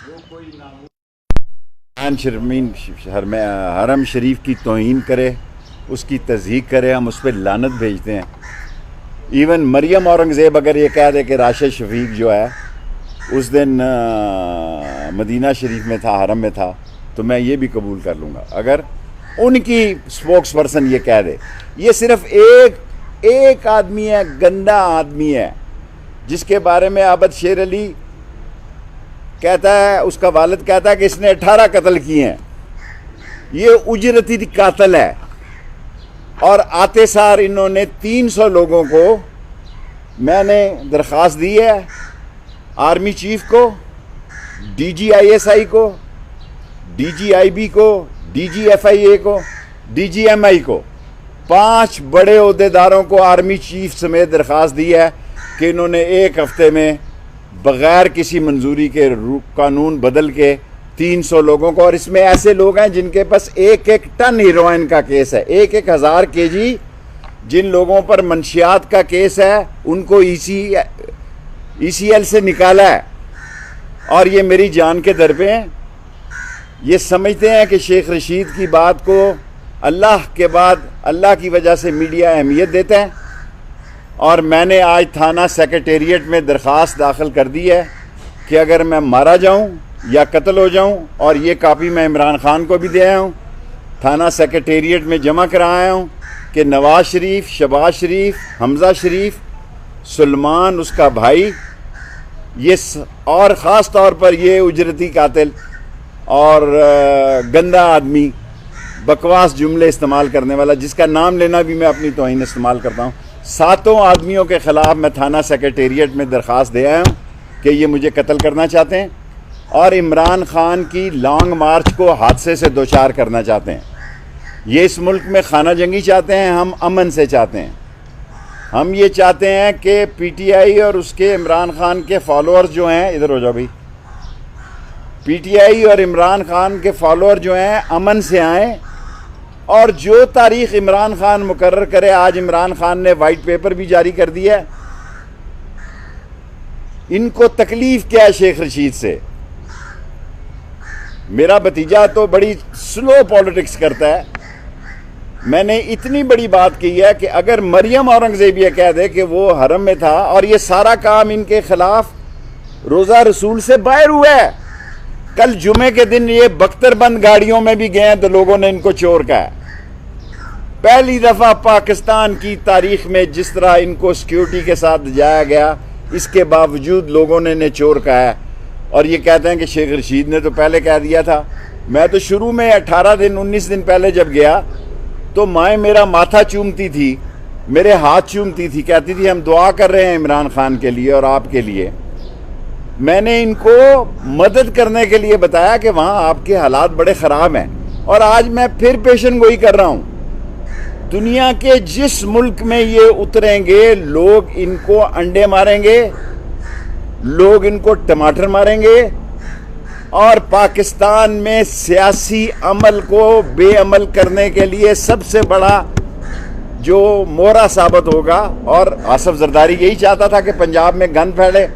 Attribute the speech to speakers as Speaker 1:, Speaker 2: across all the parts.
Speaker 1: जो कोई हरम शरीफ की तौहीन करे, उसकी तज़हीक करे, हम उस पर लानत भेजते हैं। इवन मरियम औरंगज़ेब अगर ये कह दे कि राशिद शफीक जो है उस दिन मदीना शरीफ में था, हरम में था, तो मैं ये भी कबूल कर लूँगा अगर उनकी स्पोक्स पर्सन ये कह दे। ये सिर्फ एक आदमी है, गंदा आदमी है, जिसके बारे में आबद शेर अली कहता है, उसका वालिद कहता है कि इसने 18 कत्ल किए हैं। ये उजरती कातिल है। और आते सार इन्होंने 300 लोगों को, मैंने दरख्वास्त दी है आर्मी चीफ को, DGISI को, DGIB को, DGFIA को, DGMI को, 5 बड़े ओहदेदारों को आर्मी चीफ समेत दरख्वास्त दी है कि इन्होंने एक हफ्ते में बग़ैर किसी मंजूरी के कानून बदल के 300 लोगों को, और इसमें ऐसे लोग हैं जिनके पास 1-1 टन हीरोइन का केस है, 1-1 हज़ार केजी जिन लोगों पर मंशियात का केस है, उनको ECL से निकाला है। और ये मेरी जान के दर पे हैं। ये समझते हैं कि शेख रशीद की बात को अल्लाह के बाद अल्लाह की वजह से मीडिया अहमियत देता है। और मैंने आज थाना सेक्रेटेरिएट में दरख्वास्त दाखिल कर दी है कि अगर मैं मारा जाऊं या कत्ल हो जाऊं, और ये कापी मैं इमरान खान को भी दे आया हूं, थाना सेक्रेटेरिएट में जमा कराया हूं कि नवाज शरीफ, शहबाज शरीफ, हमज़ा शरीफ, सुलेमान उसका भाई, ये और ख़ास तौर पर ये उजरती कातिल और गंदा आदमी, बकवास जुमले इस्तेमाल करने वाला, जिसका नाम लेना भी मैं अपनी तौहीन इस्तेमाल करता हूँ, 7 आदमियों के ख़िलाफ़ मैं थाना सेक्रेटेरिएट में दरख्वास्त दे आया हूँ कि ये मुझे कत्ल करना चाहते हैं और इमरान खान की लॉन्ग मार्च को हादसे से दो चार करना चाहते हैं। ये इस मुल्क में खाना जंगी चाहते हैं, हम अमन से चाहते हैं। हम ये चाहते हैं कि PTI और उसके इमरान खान के फॉलोअर्स जो हैं, इधर हो जाओ भाई, PTI और इमरान खान के फॉलोअर जो हैं अमन से आएँ, और जो तारीख इमरान खान मुकर्रर करे। आज इमरान खान ने वाइट पेपर भी जारी कर दिया है। इनको तकलीफ क्या है शेख रशीद से? मेरा भतीजा तो बड़ी स्लो पॉलिटिक्स करता है। मैंने इतनी बड़ी बात की है कि अगर मरियम औरंगज़ेब ये कह दे कि वो हरम में था और ये सारा काम इनके खिलाफ रोज़ा रसूल से बाहर हुआ है। कल जुमे के दिन ये बख्तरबंद गाड़ियों में भी गए हैं तो लोगों ने इनको चोर कहा है। पहली दफ़ा पाकिस्तान की तारीख में जिस तरह इनको सिक्योरिटी के साथ जाया गया, इसके बावजूद लोगों ने इन्हें चोर कहा है। और ये कहते हैं कि शेख रशीद ने तो पहले कह दिया था। मैं तो शुरू में 18 दिन 19 दिन पहले जब गया तो माएँ मेरा माथा चूमती थी, मेरे हाथ चूमती थी, कहती थी हम दुआ कर रहे हैं इमरान खान के लिए और आपके लिए। मैंने इनको मदद करने के लिए बताया कि वहाँ आपके हालात बड़े ख़राब हैं, और आज मैं फिर पेशन गोई कर रहा हूँ। दुनिया के जिस मुल्क में ये उतरेंगे लोग इनको अंडे मारेंगे, लोग इनको टमाटर मारेंगे, और पाकिस्तान में सियासी अमल को बेअमल करने के लिए सबसे बड़ा जो मोहरा साबित होगा। और आसिफ जरदारी यही चाहता था कि पंजाब में गंद फैले,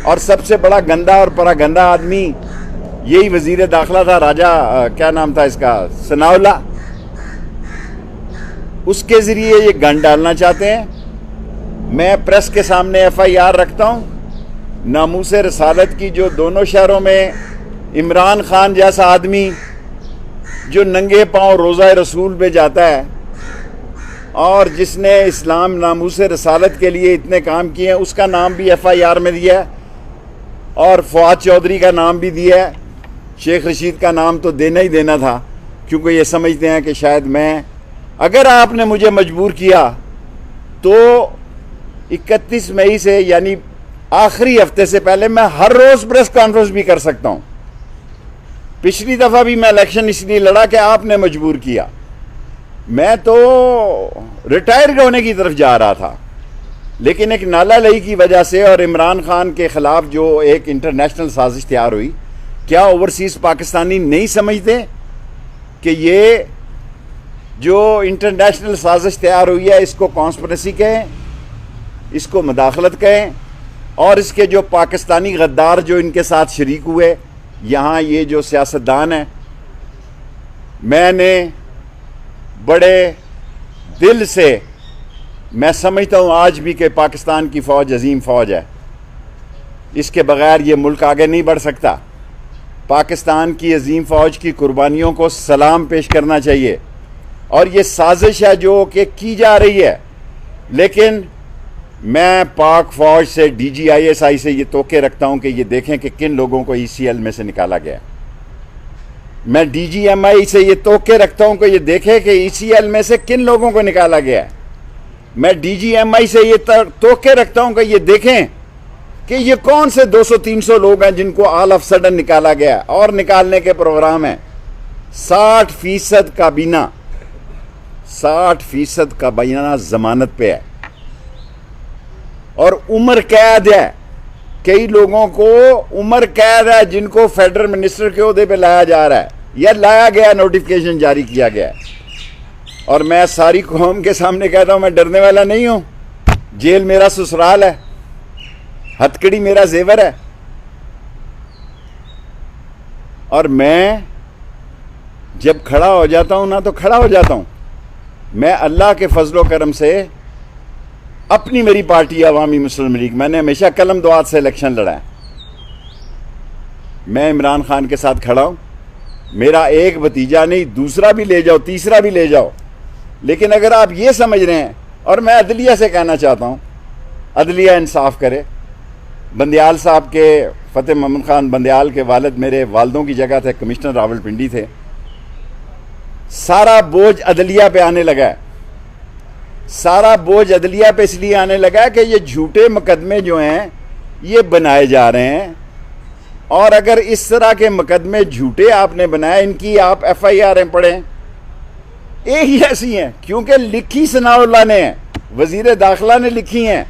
Speaker 1: और सबसे बड़ा गंदा और परागंदा आदमी यही वजीर दाखिला था, राजा क्या नाम था इसका, सनाउल्ला। उसके ज़रिए ये गंद डालना चाहते हैं। मैं प्रेस के सामने FIR रखता हूँ। नामूसे रसालत की जो दोनों शहरों में इमरान खान जैसा आदमी जो नंगे पांव रोज़ा रसूल पे जाता है और जिसने इस्लाम नामूसे रसालत के लिए इतने काम किए हैं, उसका नाम भी FIR में दिया है, और फवाद चौधरी का नाम भी दिया है। शेख रशीद का नाम तो देना ही देना था, क्योंकि ये समझते हैं कि शायद मैं, अगर आपने मुझे मजबूर किया तो 31 मई से यानी आखिरी हफ्ते से पहले मैं हर रोज़ प्रेस कॉन्फ्रेंस भी कर सकता हूँ। पिछली दफ़ा भी मैं इलेक्शन इसलिए लड़ा कि आपने मजबूर किया। मैं तो रिटायर होने की तरफ जा रहा था, लेकिन एक नाला लई की वजह से और इमरान खान के ख़िलाफ़ जो एक इंटरनेशनल साजिश तैयार हुई, क्या ओवरसीज़ पाकिस्तानी नहीं समझते कि ये जो इंटरनेशनल साजिश तैयार हुई है इसको कॉन्स्पिरेसी कहें, इसको मुदाखलत कहें, और इसके जो पाकिस्तानी गद्दार जो इनके साथ शरीक हुए यहाँ ये जो सियासतदान है, मैंने बड़े दिल से, मैं समझता हूँ आज भी कि पाकिस्तान की फ़ौज अजीम फ़ौज है, इसके बगैर ये मुल्क आगे नहीं बढ़ सकता। पाकिस्तान की अजीम फ़ौज की कुर्बानियों को सलाम पेश करना चाहिए। और ये साजिश है जो कि की जा रही है, लेकिन मैं पाक फ़ौज से, DGISI से ये तोके रखता हूँ कि ये देखें कि किन लोगों को ECL में से निकाला गया। मैं DGMI से ये तोके रखता हूँ कि ये देखें कि ECL में से किन लोगों को निकाला गया है। मैं DGMI से ये तोके रखता हूँ कि ये देखें कि ये कौन से 200-300 लोग हैं जिनको ऑल ऑफ सडन निकाला गया, और निकालने के प्रोग्राम है। 60% काबीना, 60% काबीना जमानत पे है और उम्र कैद है। कई लोगों को उम्र कैद है जिनको फेडरल मिनिस्टर के ओहदे पे लाया जा रहा है या लाया गया, नोटिफिकेशन जारी किया गया है। और मैं सारी कौम के सामने कहता हूं, मैं डरने वाला नहीं हूं। जेल मेरा ससुराल है, हथकड़ी मेरा जेवर है, और मैं जब खड़ा हो जाता हूं ना तो खड़ा हो जाता हूं। मैं अल्लाह के फजलो करम से, अपनी मेरी पार्टी अवामी मुस्लिम लीग, मैंने हमेशा कलम दुआत से इलेक्शन लड़ा है। मैं इमरान खान के साथ खड़ा हूं। मेरा एक भतीजा नहीं, दूसरा भी ले जाओ, तीसरा भी ले जाओ। लेकिन अगर आप ये समझ रहे हैं, और मैं अदलिया से कहना चाहता हूं, अदलिया इंसाफ करे। बंदयाल साहब के, फतेह मोहम्मद खान बंदयाल के वालिद मेरे वालदों की जगह थे, कमिश्नर रावलपिंडी थे। सारा बोझ अदलिया पे आने लगा है। सारा बोझ अदलिया पे इसलिए आने लगा है कि ये झूठे मुकदमे जो हैं ये बनाए जा रहे हैं, और अगर इस तरह के मुकदमे झूठे आपने बनाए, इनकी आप FIR पढ़ें, एक ही ऐसी हैं, क्योंकि लिखी सनाउल्लाह ने है, वजीर दाखिला ने लिखी हैं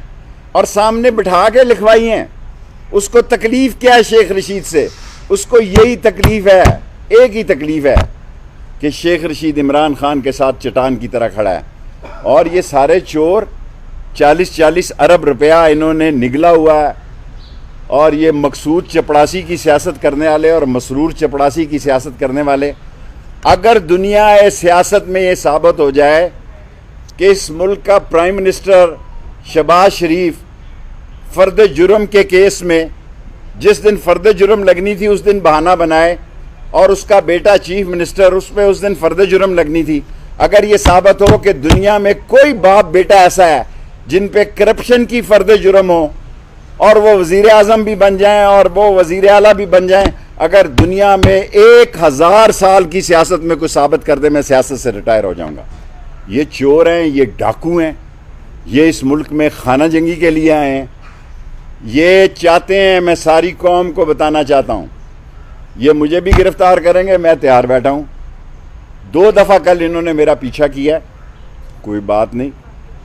Speaker 1: और सामने बिठा के लिखवाई हैं। उसको तकलीफ क्या है शेख रशीद से? उसको यही तकलीफ है, एक ही तकलीफ है कि शेख रशीद इमरान खान के साथ चट्टान की तरह खड़ा है। और ये सारे चोर 40-40 अरब रुपया इन्होंने निगला हुआ है, और ये मकसूद चपड़ासी की सियासत करने वाले और मसरूर चपड़ासी की सियासत करने वाले, अगर दुनिया सियासत में ये साबित हो जाए कि इस मुल्क का प्राइम मिनिस्टर शहबाज शरीफ फ़र्द जुर्म के केस में, जिस दिन फ़र्द जुर्म लगनी थी उस दिन बहाना बनाए, और उसका बेटा चीफ मिनिस्टर, उस पर उस दिन फ़र्द जुर्म लगनी थी। अगर ये साबित हो कि दुनिया में कोई बाप बेटा ऐसा है जिन पे करप्शन की फ़र्द जुर्म हो, और वो वज़ीर आज़म भी बन जाएं और वो वज़ीर आला भी बन जाएं, अगर दुनिया में 1000 साल की सियासत में कुछ साबित कर दे, मैं सियासत से रिटायर हो जाऊंगा। ये चोर हैं, ये डाकू हैं, ये इस मुल्क में खाना जंगी के लिए आए हैं। ये चाहते हैं, मैं सारी कौम को बताना चाहता हूँ, ये मुझे भी गिरफ्तार करेंगे, मैं तैयार बैठा हूँ। 2 दफ़ा कल इन्होंने मेरा पीछा किया, कोई बात नहीं,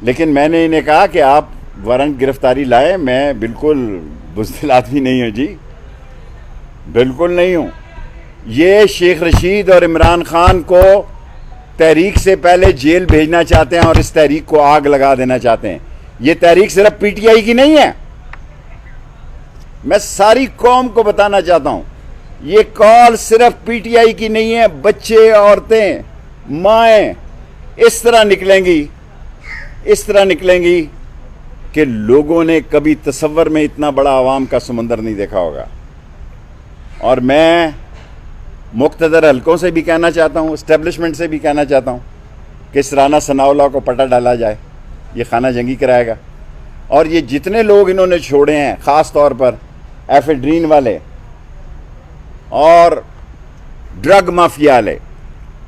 Speaker 1: लेकिन मैंने इन्हें कहा कि आप वारंट गिरफ्तारी लाए। मैं बिल्कुल बुज़दिल आदमी नहीं हूँ जी, बिल्कुल नहीं हूँ। ये शेख रशीद और इमरान खान को तहरीक से पहले जेल भेजना चाहते हैं और इस तहरीक को आग लगा देना चाहते हैं। ये तहरीक सिर्फ PTI की नहीं है, मैं सारी कौम को बताना चाहता हूँ, ये कॉल सिर्फ PTI की नहीं है। बच्चे, औरतें, माएँ इस तरह निकलेंगी कि लोगों ने कभी तसव्वुर में इतना बड़ा आवाम का समंदर नहीं देखा होगा। और मैं मुक़्तदर हलकों से भी कहना चाहता हूँ, इस्टेब्लिशमेंट से भी कहना चाहता हूँ कि इस राना सनाउल्लाह को पटा डाला जाए, ये खाना जंगी कराएगा। और ये जितने लोग इन्होंने छोड़े हैं, ख़ास तौर पर एफेड्रीन वाले और ड्रग माफिया वाले,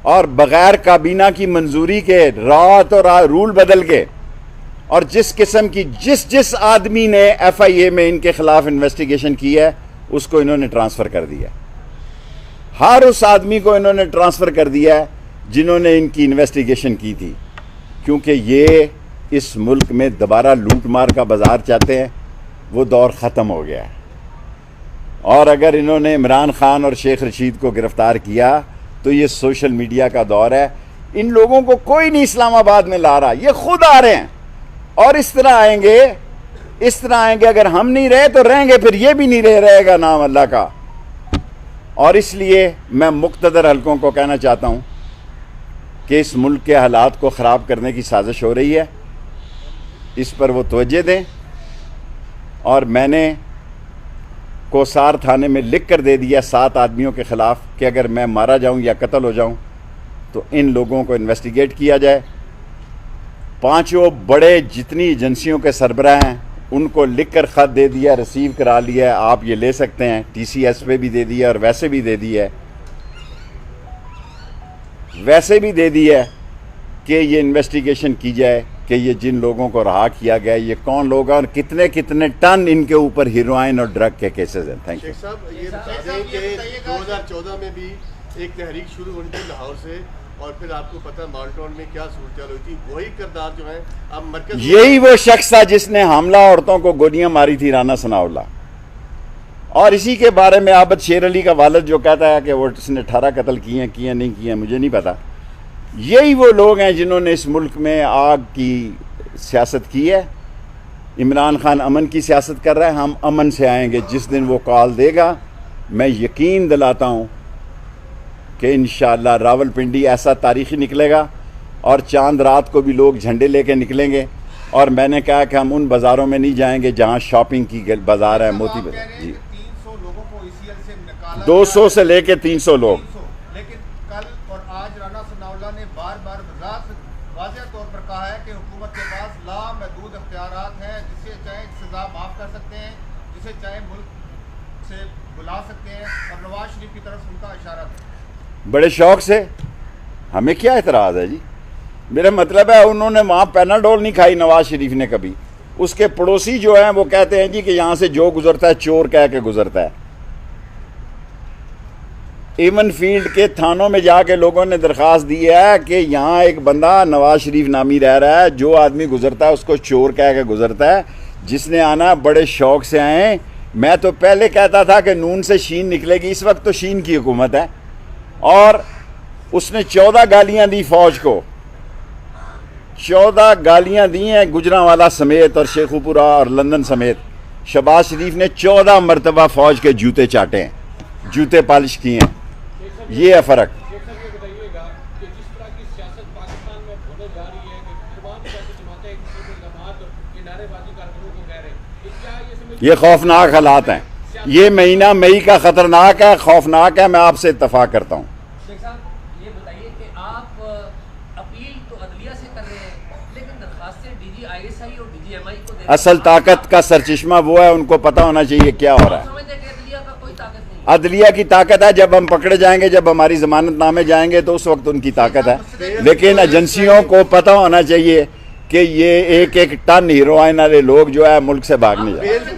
Speaker 1: और बग़ैर काबीना की मंजूरी के रात और रूल बदल के, और जिस किस्म की जिस आदमी ने FIA में इनके खिलाफ इन्वेस्टिगेशन की है उसको इन्होंने ट्रांसफ़र कर दिया। हर उस आदमी को इन्होंने ट्रांसफ़र कर दिया है जिन्होंने इनकी इन्वेस्टिगेशन की थी, क्योंकि ये इस मुल्क में दोबारा लूट मार का बाज़ार चाहते हैं। वो दौर ख़त्म हो गया है। और अगर इन्होंने इमरान खान और शेख रशीद को गिरफ़्तार किया तो ये सोशल मीडिया का दौर है। इन लोगों को कोई नहीं इस्लामाबाद में ला रहा, ये खुद आ रहे हैं और इस तरह आएंगे। अगर हम नहीं रहे तो रहेंगे, फिर ये भी नहीं रहेगा नाम अल्लाह का। और इसलिए मैं मुक़्तदर हलकों को कहना चाहता हूँ कि इस मुल्क के हालात को ख़राब करने की साजिश हो रही है, इस पर वो तवज्जो दें। और मैंने कोसार थाने में लिख कर दे दिया 7 आदमियों के ख़िलाफ़ कि अगर मैं मारा जाऊं या कत्ल हो जाऊं तो इन लोगों को इन्वेस्टिगेट किया जाए। 5 बड़े जितनी एजेंसियों के सरबराह हैं उनको लिख कर ख़त दे दिया, रिसीव करा लिया है, आप ये ले सकते हैं। TCS पे भी दे दिया और वैसे भी दे दिया है, वैसे भी दे दिया है कि ये इन्वेस्टिगेशन की जाए कि ये जिन लोगों को रहा किया गया ये कौन लोग हैं और कितने कितने टन इनके ऊपर हीरोइन और ड्रग के केसेस हैं। Thank you.
Speaker 2: शेख साहब, ये बता दें कि 2014 में भी एक तहरीक शुरू हुई थी लाहौर से, और फिर आपको पता माल्टोन में क्या सूरत हुई थी। वही किरदार जो है अब मरकज,
Speaker 1: यही वो शख्स था जिसने हमला औरतों को गोलियां मारी थी, राना सनाउल्लाह। और इसी के बारे में आबद शेर अली का वालिद जो कहता है कि वो उसने 18 कत्ल किए नहीं किए, मुझे नहीं पता। यही वो लोग हैं जिन्होंने इस मुल्क में आग की सियासत की है। इमरान खान अमन की सियासत कर रहा है, हम अमन से आएंगे जिस दिन वो कॉल देगा। मैं यकीन दिलाता हूँ कि इंशाअल्लाह रावलपिंडी ऐसा तारीख़ी निकलेगा और चांद रात को भी लोग झंडे लेके निकलेंगे। और मैंने कहा कि हम उन बाज़ारों में नहीं जाएंगे जहाँ शॉपिंग की बाज़ार है, मोती बाज़ार जी।
Speaker 3: 300 लोगों को ECL से निकाला,
Speaker 1: 200 से लेके 300 लोग।
Speaker 3: लेकिन कल और आज राना सनाउल्लाह ने बार बार वाज़ेह तौर पर कहा है कि हुकूमत के पास लामहदूद इख्तियारात हैं, जिसे चाहे सज़ा माफ़ कर सकते हैं, जिसे चाहे मुल्क से बुला सकते हैं। और नवाज शरीफ की तरफ उनका इशारा था।
Speaker 1: बड़े शौक से, हमें क्या एतराज़ है जी। मेरा मतलब है उन्होंने वहाँ पैनाडोल नहीं खाई नवाज शरीफ ने कभी। उसके पड़ोसी जो हैं वो कहते हैं जी कि यहाँ से जो गुजरता है चोर कह के गुजरता है। एवन फील्ड के थानों में जाके लोगों ने दरख्वास्त दी है कि यहाँ एक बंदा नवाज शरीफ नामी रह रहा है, जो आदमी गुजरता है उसको चोर कह के गुजरता है। जिसने आना बड़े शौक से आए। मैं तो पहले कहता था कि नून से शीन निकलेगी, इस वक्त तो शीन की हुकूमत है। और उसने 14 गालियाँ दी फ़ौज को, 14 गालियाँ दी हैं गुजरांवाला समेत और शेखुपुरा और लंदन समेत। शहबाज शरीफ ने 14 मरतबा फ़ौज के जूते चाटे हैं, जूते पॉलिश किए हैं। ये है फ़र्क। ये खौफनाक हालात हैं। ये महीना मई का ख़तरनाक है, खौफनाक है। मैं आपसे इत्तफाक करता हूँ।
Speaker 4: शेख साहब, ये बताइए कि आप अपील तो अदलिया से कर रहे हैं, लेकिन दरखास्तें DG ISI और DG MI को दे।
Speaker 1: असल ताकत का सरचश्मा वो है, उनको पता होना चाहिए क्या हो रहा है।
Speaker 4: समझते हैं कि अदलिया का कोई ताकत नहीं है।
Speaker 1: अदलिया की ताकत है जब हम पकड़े जाएंगे, जब हमारी जमानतनामे जाएंगे तो उस वक्त उनकी ताकत है। लेकिन एजेंसियों को पता होना चाहिए कि ये एक एक टन हीरोइन वाले लोग जो है मुल्क से भाग नहीं जाए।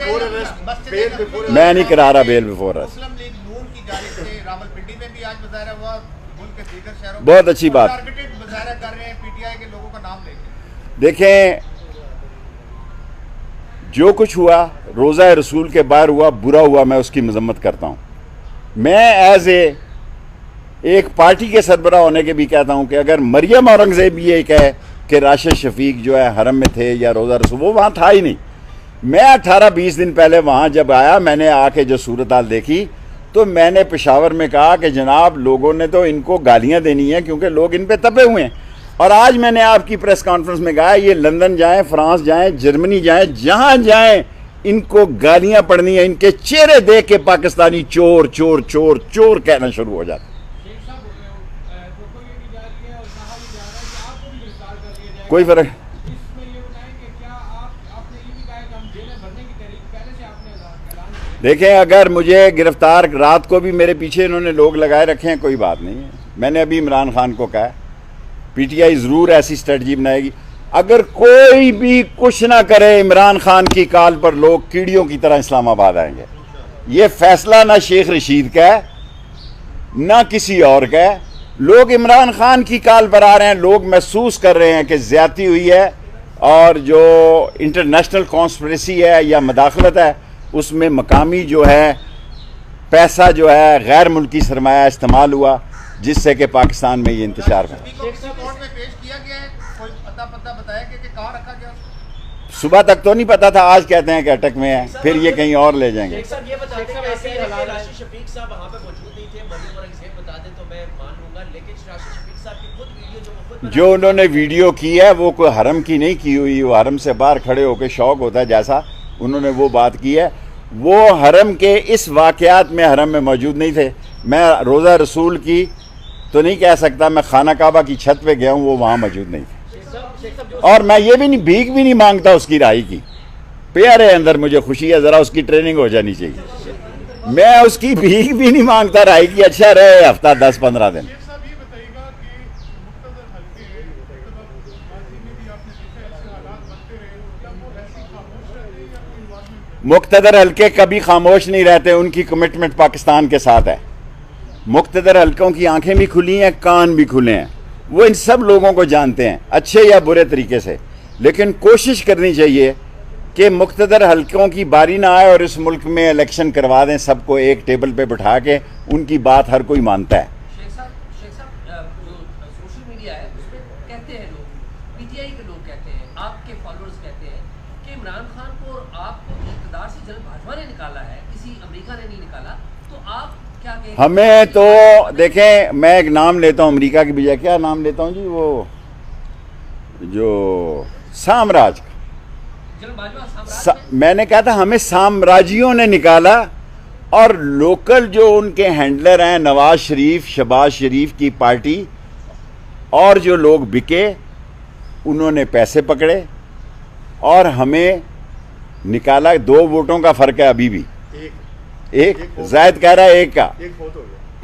Speaker 1: मैं नहीं करा रहा बेल बिफोर अरेस्ट।
Speaker 3: मुस्लिम लीग नून की जानिब से रावलपिंडी में भी आज मुजाहरा हुआ, मुल्क के दीगर शहरों में
Speaker 1: बहुत अच्छी बात।
Speaker 3: टारगेटेड मुजाहरा कर रहे हैं PTI के लोगों का नाम लेके।
Speaker 1: देखें, जो कुछ हुआ रोज़ा रसूल के बाहर हुआ, बुरा हुआ, मैं उसकी मजम्मत करता हूँ। मैं एज एक पार्टी के सरबराह होने के भी कहता हूँ कि अगर मरियम औरंगज़ेब ये कहे कि राशिद शफीक जो है हरम में थे या रोज़ा रसूल, वो वहाँ था ही नहीं। मैं 18-20 दिन पहले वहाँ जब आया, मैंने आके जो सूरत हाल देखी तो मैंने पेशावर में कहा कि जनाब लोगों ने तो इनको गालियाँ देनी है क्योंकि लोग इन पे तपे हुए हैं। और आज मैंने आपकी प्रेस कॉन्फ्रेंस में कहा ये लंदन जाएं, फ्रांस जाएं, जर्मनी जाएं, जहाँ जाएं इनको गालियाँ पड़नी है। इनके चेहरे देख के पाकिस्तानी चोर चोर चोर चोर कहना शुरू हो जाते। कोई फर्क। देखें, अगर मुझे गिरफ्तार, रात को भी मेरे पीछे इन्होंने लोग लगाए रखे हैं, कोई बात नहीं है। मैंने अभी इमरान खान को कहा PTI ज़रूर ऐसी स्ट्रेटजी बनाएगी। अगर कोई भी कुछ ना करे इमरान खान की काल पर लोग कीड़ियों की तरह इस्लामाबाद आएंगे। ये फैसला ना शेख रशीद का है ना किसी और का है। लोग इमरान खान की काल पर आ रहे हैं। लोग महसूस कर रहे हैं कि ज़्यादती हुई है और जो इंटरनेशनल कॉन्स्पिरेसी है या मदाखलत है उसमें मकामी जो है पैसा जो है गैर मुल्की सरमाया इस्तेमाल हुआ, जिससे कि पाकिस्तान में ये इंतशार है।
Speaker 3: कोर्ट में पेश किया गया है, कोई पता बताया कि कहाँ रखा गया?
Speaker 1: सुबह तक तो नहीं पता था, आज कहते हैं कि अटक में है, फिर ये कहीं और ले जाएंगे।
Speaker 5: शेख साहब ये बता दें कि ऐसे ही राशिद शफीक साहब वहाँ पे मौजूद नहीं थे, मरियम औरंगज़ेब बता दें तो मैं मान लूंगा, लेकिन राशिद शफीक साहब की खुद वीडियो
Speaker 1: जो उन्होंने वीडियो की है वो कोई हरम की नहीं की हुई, वो हरम से बाहर खड़े होकर शौक होता है जैसा उन्होंने वो बात की है, वो हरम के इस वाक़यात में हरम में मौजूद नहीं थे। मैं रोज़ा रसूल की तो नहीं कह सकता, मैं खाना काबा की छत पे गया हूँ, वो वहाँ मौजूद नहीं थे। और मैं ये भी नहीं, भीख भी नहीं मांगता उसकी राय की, प्यार है अंदर, मुझे खुशी है, ज़रा उसकी ट्रेनिंग हो जानी चाहिए। मैं उसकी भीख भी नहीं मांगता राय की, अच्छा रहे हफ्ता 10-15 दिन। मुक्तदर हल्के कभी खामोश नहीं रहते, उनकी कमिटमेंट पाकिस्तान के साथ है। मुक्तदर हल्कों की आंखें भी खुली हैं, कान भी खुले हैं, वो इन सब लोगों को जानते हैं अच्छे या बुरे तरीके से, लेकिन कोशिश करनी चाहिए कि मुक्तदर हल्कों की बारी ना आए और इस मुल्क में इलेक्शन करवा दें, सबको एक टेबल पे बिठा के, उनकी बात हर कोई मानता है।
Speaker 4: शेख साहब जो सोशल मीडिया है उसमें कहते हैं लोग, पीटीआई के लोग कहते हैं, आपके फॉलोअर्स कहते हैं कि इमरान खान को और आपको इक़्तिदार से जल्द भाजपा ने निकाला है, किसी अमेरिका ने नहीं निकाला, तो आप क्या कहेंगे?
Speaker 1: हमें तो देखें, मैं एक नाम लेता हूँ अमेरिका की बजाय, क्या नाम लेता हूँ जी, वो जो साम्राज्य, मैंने कहा था हमें साम्राज्यों ने निकाला, और लोकल जो उनके हैंडलर हैं नवाज शरीफ, शहबाज शरीफ की पार्टी, और जो लोग बिके उन्होंने पैसे पकड़े और हमें निकाला। 2 वोटों का फर्क है अभी भी, एक जायद कह रहा है एक का,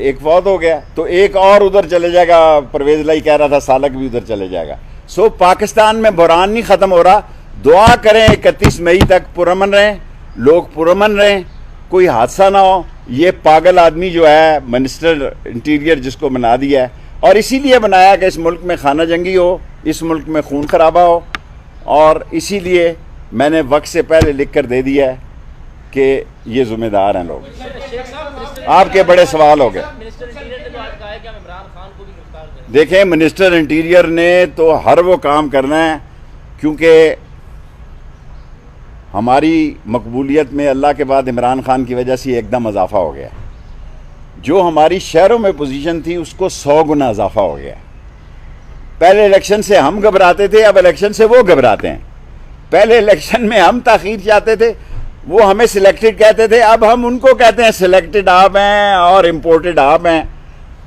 Speaker 1: एक फौत हो गया, तो एक और उधर चले जाएगा। परवेज लाई कह रहा था सालक भी उधर चले जाएगा। सो पाकिस्तान में बुरान नहीं खत्म हो रहा। दुआ करें 31 मई तक पुरअमन रहें, लोग पुरअमन रहें, कोई हादसा ना हो। ये पागल आदमी जो है मिनिस्टर इंटीरियर, जिसको बना दिया है, और इसीलिए बनाया कि इस मुल्क में खाना जंगी हो, इस मुल्क में खून खराबा हो, और इसीलिए मैंने वक्त से पहले लिख कर दे दिया है कि ये जिम्मेदार हैं लोग। आपके बड़े सवाल हो गए। देखें, मिनिस्टर इंटीरियर ने तो हर वो काम करना है, क्योंकि हमारी मकबूलियत में अल्लाह के बाद इमरान खान की वजह से एकदम इजाफा हो गया। जो हमारी शहरों में पोजीशन थी उसको 100 गुना इजाफा हो गया। पहले इलेक्शन से हम घबराते थे, अब इलेक्शन से वो घबराते हैं। पहले इलेक्शन में हम ताखीर चाहते थे, वो हमें सिलेक्टेड कहते थे, अब हम उनको कहते हैं सिलेक्टेड आप हैं और इम्पोर्टेड आप हैं।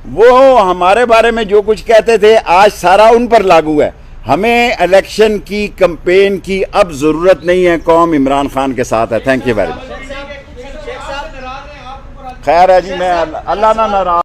Speaker 1: वो हमारे बारे में जो कुछ कहते थे आज सारा उन पर लागू है। हमें इलेक्शन की कैंपेन की अब ज़रूरत नहीं है, कौम इमरान खान के साथ है। Thank you very much. खैर है जी, मैं अल्लाह ना नाराज।